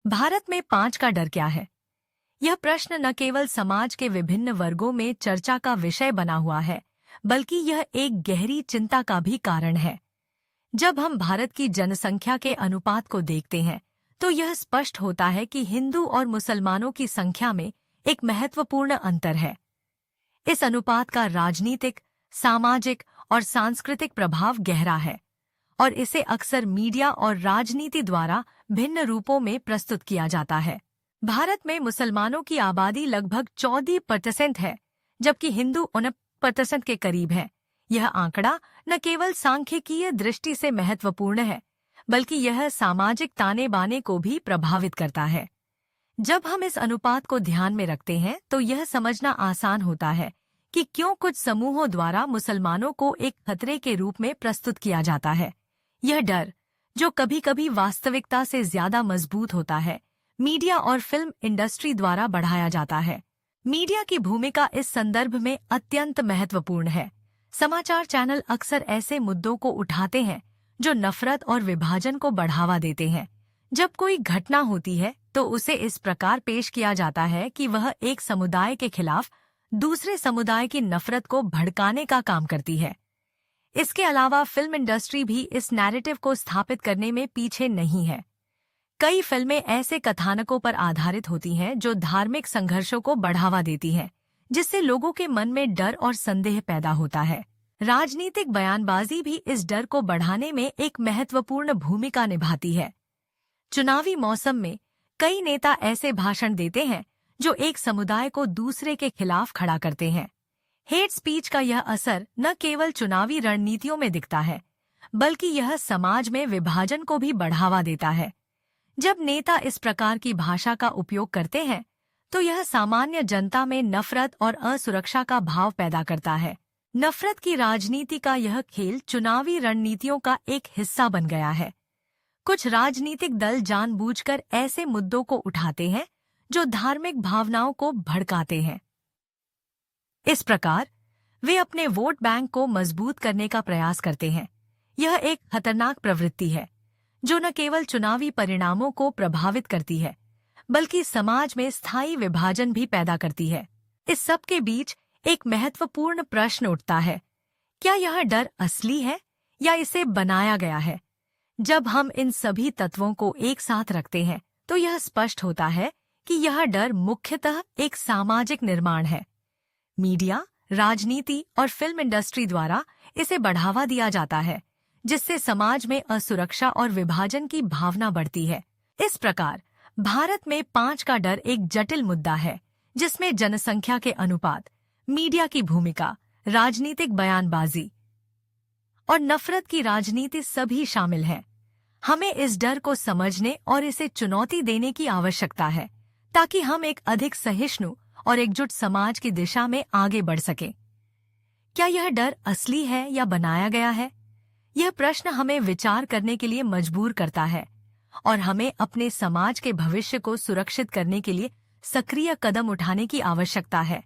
भारत में 5 का डर क्या है? यह प्रश्न न केवल समाज के विभिन्न वर्गों में चर्चा का विषय बना हुआ है, बल्कि यह एक गहरी चिंता का भी कारण है। जब हम भारत की जनसंख्या के अनुपात को देखते हैं, तो यह स्पष्ट होता है कि हिंदू और मुसलमानों की संख्या में एक महत्वपूर्ण अंतर है। इस अनुपात का राजनीतिक, सामाजिक और सांस्कृतिक प्रभाव गहरा है और इसे अक्सर मीडिया और राजनीति द्वारा भिन्न रूपों में प्रस्तुत किया जाता है। भारत में मुसलमानों की आबादी लगभग 14% है, जबकि हिंदू 49% के करीब है। यह आंकड़ा न केवल सांख्यिकीय दृष्टि से महत्वपूर्ण है, बल्कि यह सामाजिक ताने बाने को भी प्रभावित करता है। जब हम इस अनुपात को ध्यान में रखते हैं, तो यह समझना आसान होता है कि क्यों कुछ समूहों द्वारा मुसलमानों को एक खतरे के रूप में प्रस्तुत किया जाता है। यह डर, जो कभी कभी वास्तविकता से ज्यादा मजबूत होता है, मीडिया और फिल्म इंडस्ट्री द्वारा बढ़ाया जाता है। मीडिया की भूमिका इस संदर्भ में अत्यंत महत्वपूर्ण है। समाचार चैनल अक्सर ऐसे मुद्दों को उठाते हैं जो नफरत और विभाजन को बढ़ावा देते हैं। जब कोई घटना होती है, तो उसे इस प्रकार पेश किया जाता है कि वह एक समुदाय के खिलाफ दूसरे समुदाय की नफरत को भड़काने का काम करती है। इसके अलावा फिल्म इंडस्ट्री भी इस नैरेटिव को स्थापित करने में पीछे नहीं है। कई फिल्में ऐसे कथानकों पर आधारित होती हैं जो धार्मिक संघर्षों को बढ़ावा देती हैं, जिससे लोगों के मन में डर और संदेह पैदा होता है। राजनीतिक बयानबाजी भी इस डर को बढ़ाने में एक महत्वपूर्ण भूमिका निभाती है। चुनावी मौसम में कई नेता ऐसे भाषण देते हैं जो एक समुदाय को दूसरे के खिलाफ खड़ा करते हैं। हेट स्पीच का यह असर न केवल चुनावी रणनीतियों में दिखता है, बल्कि यह समाज में विभाजन को भी बढ़ावा देता है। जब नेता इस प्रकार की भाषा का उपयोग करते हैं, तो यह सामान्य जनता में नफरत और असुरक्षा का भाव पैदा करता है। नफरत की राजनीति का यह खेल चुनावी रणनीतियों का एक हिस्सा बन गया है। कुछ राजनीतिक दल जानबूझकर ऐसे मुद्दों को उठाते हैं जो धार्मिक भावनाओं को भड़काते हैं। इस प्रकार वे अपने वोट बैंक को मजबूत करने का प्रयास करते हैं। यह एक खतरनाक प्रवृत्ति है जो न केवल चुनावी परिणामों को प्रभावित करती है, बल्कि समाज में स्थायी विभाजन भी पैदा करती है। इस सब के बीच एक महत्वपूर्ण प्रश्न उठता है, क्या यह डर असली है या इसे बनाया गया है? जब हम इन सभी तत्वों को एक साथ रखते हैं, तो यह स्पष्ट होता है कि यह डर मुख्यतः एक सामाजिक निर्माण है। मीडिया, राजनीति और फिल्म इंडस्ट्री द्वारा इसे बढ़ावा दिया जाता है, जिससे समाज में असुरक्षा और विभाजन की भावना बढ़ती है। इस प्रकार भारत में 5 का डर एक जटिल मुद्दा है, जिसमें जनसंख्या के अनुपात, मीडिया की भूमिका, राजनीतिक बयानबाजी और नफरत की राजनीति सभी शामिल हैं। हमें इस डर को समझने और इसे चुनौती देने की आवश्यकता है, ताकि हम एक अधिक सहिष्णु और एकजुट समाज की दिशा में आगे बढ़ सकें। क्या यह डर असली है या बनाया गया है? यह प्रश्न हमें विचार करने के लिए मजबूर करता है और हमें अपने समाज के भविष्य को सुरक्षित करने के लिए सक्रिय कदम उठाने की आवश्यकता है।